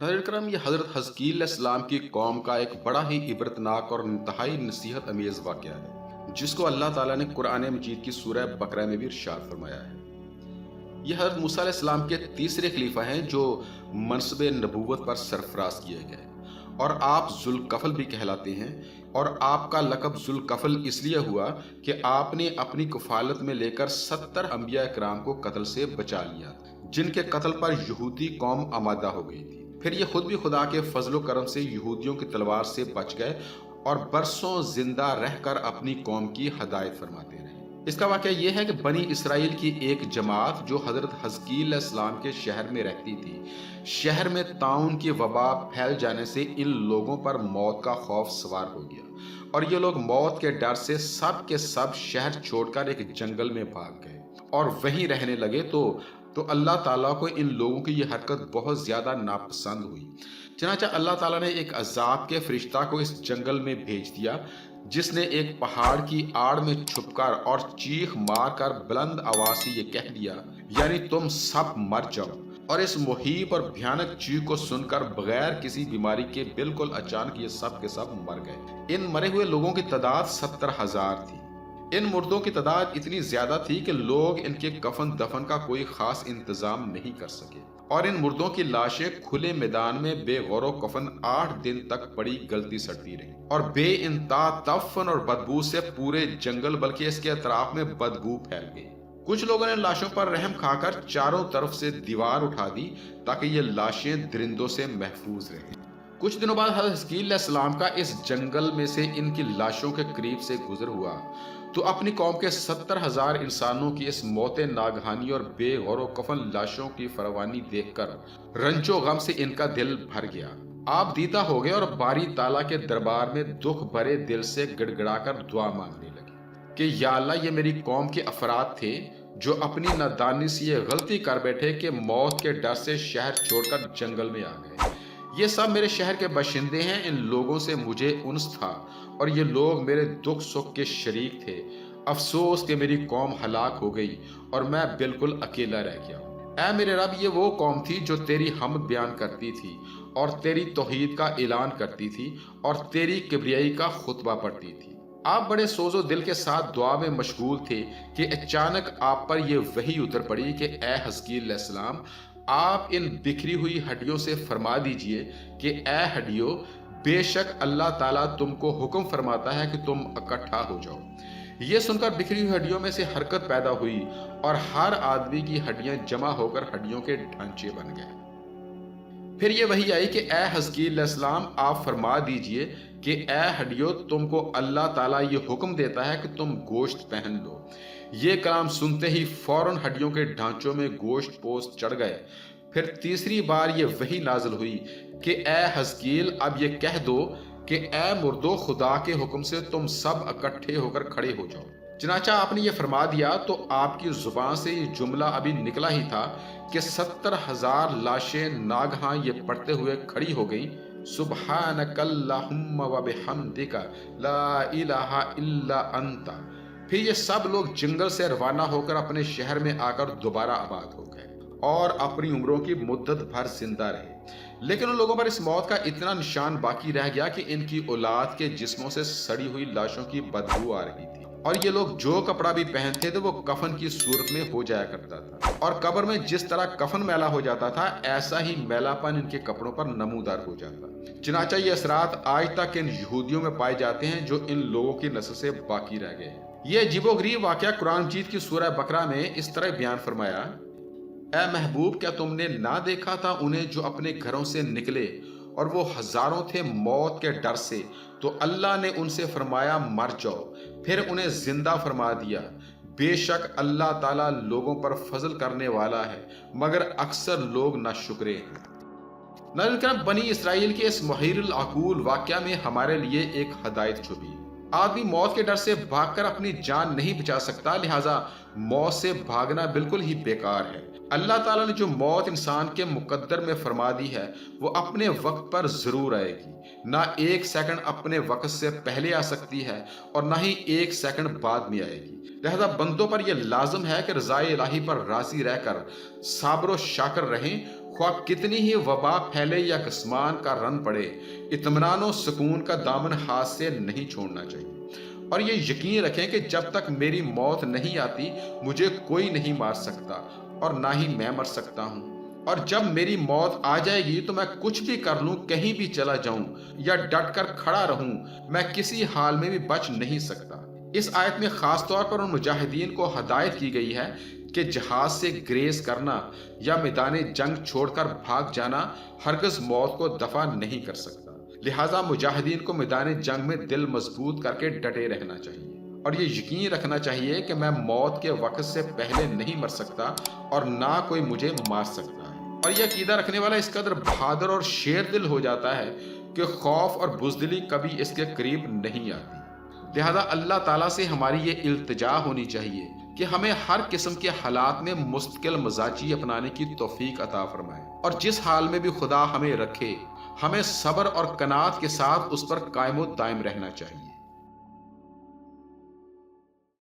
नाज़रीन करम, ये हज़रत हज़कील अलैहिस्सलाम की कौम का एक बड़ा ही इबरतनाक और इंतहाई नसीहत अमेज़ वाक़या है, जिसको अल्लाह ताला ने कुरान मजीद की सूरह बकरा में भी इरशाद फरमाया है। ये हज़रत मूसा अलैहिस्सलाम के तीसरे खलीफा हैं जो मनसब नबूवत पर सरफराज किए गए, और आप जुल्कफल भी कहलाते हैं। और आपका लक़ब जुल्कफल इसलिए हुआ कि आपने अपनी कफालत में लेकर 70 अंबिया इकराम को कत्ल से बचा लिया, जिनके कत्ल पर यहूदी कौम आमादा हो गई थी। फिर ये खुद भी खुदा के फजलो करम से यहूदियों की तलवार से बच गए और बरसों जिंदा रहकर अपनी कौम की हदायत फरमाते रहे। इसका वाक़या यह है कि बनी इसराइल की एक जमात जो हज़रत हज़कील अलैहिस्सलाम के शहर में रहती थी, शहर में ताउन की वबा फैल जाने से इन लोगों पर मौत का खौफ सवार हो गया, और ये लोग मौत के डर से सब के सब शहर छोड़कर एक जंगल में भाग गए और वहीं रहने लगे। तो अल्लाह ताला को इन लोगों की ये हरकत बहुत ज़्यादा नापसंद हुई। चनाचा अल्लाह ताला ने एक अजाब के फरिश्ता को इस जंगल में भेज दिया, जिसने एक पहाड़ की आड़ में छुपकर और चीख मारकर बुलंद आवाज से ये कह दिया, यानी तुम सब मर जाओ। और इस मुहीब और भयानक चीख को सुनकर बगैर किसी बीमारी के बिल्कुल अचानक ये सब के सब मर गए। इन मरे हुए लोगों की तादाद 70,000 थी। इन मुर्दों की तादाद इतनी ज्यादा थी कि लोग इनके कफन दफन का कोई खास इंतजाम नहीं कर सके, और इन मुर्दों की लाशें खुले मैदान में बेगौरो कफन 8 दिन तक पड़ी गलती सड़ती रही, और बेइंतहा तफन और बदबू से पूरे जंगल बल्कि इसके अतराफ में बदबू फैल गई। कुछ लोगों ने लाशों पर रहम खाकर चारों तरफ से दीवार उठा दी ताकि ये लाशें दरिंदों से महफूज रहें। कुछ दिनों बाद हज़रत हज़कील अलैहिस्सलाम का इस जंगल में से इनकी लाशों के करीब से गुजर हुआ, तो अपनी कौम के 70,000 इंसानों की इस मौत नागहानी और बेगौरो कफन लाशों की फरवानी देखकर रंजो गम से इनका दिल भर गया। आप दीदा हो गए और बारी ताला के दरबार में दुख भरे दिल से गिड़गिड़ाकर दुआ मांगने लगे कि या अल्लाह, ये मेरी कौम के अफराद थे जो अपनी नादानी से ये गलती कर बैठे कि मौत के डर से शहर छोड़कर जंगल में आ गए। ये सब मेरे शहर के बाशिंदे हैं, इन लोगों से मुझे उन्स था और ये लोग मेरे दुख सुख के शरीक थे। अफसोस कि मेरी कौम हलाक हो गई और मैं बिल्कुल अकेला रह गया हूँ। ऐ मेरे रब, ये वो कौम थी जो तेरी हमद बयान करती थी और तेरी तौहीद का ऐलान करती थी और तेरी किबरियाई का खुतबा पढ़ती थी। आप बड़े सोजो दिल के साथ दुआ में मशगूल थे कि अचानक आप पर यह वही उतर पड़ी कि ए हज़कील अलैहिस्सलाम, आप इन बिखरी हुई हड्डियों से फरमा दीजिए कि ए हड्डियों, बेशक अल्लाह ताला तुमको हुक्म फरमाता है कि तुम इकट्ठा हो जाओ। ये सुनकर बिखरी हुई हड्डियों में से हरकत पैदा हुई और हर आदमी की हड्डियां जमा होकर हड्डियों के ढांचे बन गए। फिर ये वही आई कि ए हज़कील अलैहिस्सलाम, आप फरमा दीजिए कि ए हड्डियों, तुमको अल्लाह ताला ये हुक्म देता है कि तुम गोश्त पहन लो। ये कलाम सुनते ही फौरन हड्डियों के ढांचों में गोश्त पोस्ट चढ़ गए। फिर तीसरी बार ये वही नाजिल हुई कि ए हज़कील, अब ये कह दो कि ए मुर्दो, खुदा के हुक्म से तुम सब इकट्ठे होकर खड़े हो जाओ। चनाचा आपने ये फरमा दिया तो आपकी जुबान से ये जुमला अभी निकला ही था कि 70,000 लाशें नागहां ये पढ़ते हुए खड़ी हो गईं, सुब्हानकल्लाहुम्मा व बिहम्दिका ला इलाहा इल्ला अंता। फिर ये सब लोग जंगल से रवाना होकर अपने शहर में आकर दोबारा आबाद हो गए और अपनी उम्रों की मुद्दत भर जिंदा रहे। लेकिन उन लोगों पर इस मौत का इतना निशान बाकी रह गया कि इनकी औलाद के जिस्मों से सड़ी हुई लाशों की बदबू आ रही थी, और ये लोग जो कपड़ा भी पहनते थे वो कफन की सूरत में हो जाया करता था, और कब्र में जिस तरह कफन मैला हो जाता था ऐसा ही मैलापन इनके कपड़ों पर नमूदार हो जाता। चनाचा ये असरात आज तक इन यहूदियों में पाए जाते हैं जो इन लोगों की नस्ल से बाकी रह गए। ये अजीबोगरीब वाकया कुरान मजीद की सूरह बकरा में इस तरह बयान फरमाया, ए महबूब, क्या तुमने ना देखा था उन्हें जो अपने घरों से निकले और वो हजारों थे मौत के डर से, तो अल्लाह ने उनसे फरमाया मर जाओ, फिर उन्हें जिंदा फरमा दिया। बेशक अल्लाह ताला लोगों पर फजल करने वाला है, मगर अक्सर लोग नाशुक्रे हैं। नाज़रीन, बनी इसराइल के इस मुहीरुल अकूल वाकया में हमारे लिए एक हदायत छुपी। आदमी मौत के डर से भागकर अपनी जान नहीं बचा सकता, लिहाजा मौत से भागना बिल्कुल ही बेकार है। अल्लाह ताला ने जो मौत इंसान के मुकद्दर में फरमा दी है वो अपने वक्त पर जरूर आएगी। ना एक सेकंड अपने वक्त से पहले आ सकती है और ना ही एक सेकंड बाद में आएगी। लिहाजा बंदों पर यह लाजम है कि रज़ाए इलाही पर राजी रहकर साब्र व शाकर रहें, ख्वाह कितनी ही वबा फैले या आसमान का रन पड़े, इत्मीनान और सुकून का दामन हाथ से नहीं छोड़ना चाहिए। और ये यकीन रखें कि जब तक मेरी मौत नहीं आती मुझे कोई नहीं मार सकता और ना ही मैं मर सकता हूँ। और जब मेरी मौत आ जाएगी तो मैं कुछ भी कर लूं, कहीं भी चला जाऊं या डट कर खड़ा रहूं, मैं किसी हाल में भी बच नहीं सकता। इस आयत में खास तौर पर उन मुजाहिदीन को हदायत की गई है कि जहाज से ग्रेज करना या मैदान जंग छोड़कर भाग जाना हरगिज़ मौत को दफा नहीं कर सकता। लिहाजा मुजाहिदीन को मैदान जंग में दिल मजबूत करके डटे रहना चाहिए और ये यकीन रखना चाहिए कि मैं मौत के वक्त से पहले नहीं मर सकता और ना कोई मुझे मार सकता है। और यह अकीदा रखने वाला इस कदर बहादुर और शेर दिल हो जाता है कि खौफ और बुज़दिली कभी इसके करीब नहीं आती। लिहाजा अल्लाह ताला से हमारी ये इल्तिजा होनी चाहिए कि हमें हर किस्म के हालात में मुस्तकिल मजाजी अपनाने की तौफीक अता फरमाए और जिस हाल में भी खुदा हमें रखे, हमें सब्र और कनात के साथ उस पर कायम दायम रहना चाहिए।